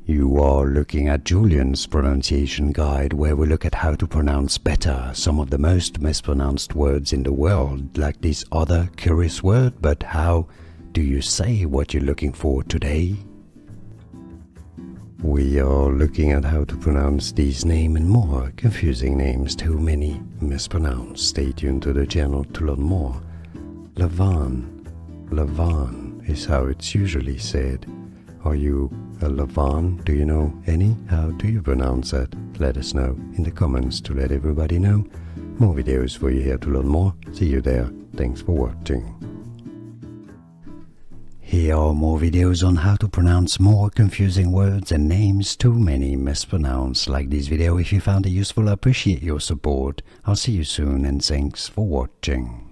You are looking at Julian's pronunciation guide, where we look at how to pronounce better some of the most mispronounced words in the world, like this other curious word. But how do you say what you're looking for today? We are looking at how to pronounce these names and more confusing names too many mispronounced. Stay tuned to the channel to learn more. Lavaughn. Lavaughn is how it's usually said. Are you a Lavaughn? Do you know any? How do you pronounce it? Let us know in the comments to let everybody know. More videos for you here to learn more. See you there. Thanks for watching. Here are more videos on how to pronounce more confusing words and names too many mispronounced. Like this video if you found it useful. I appreciate your support. I'll see you soon and thanks for watching.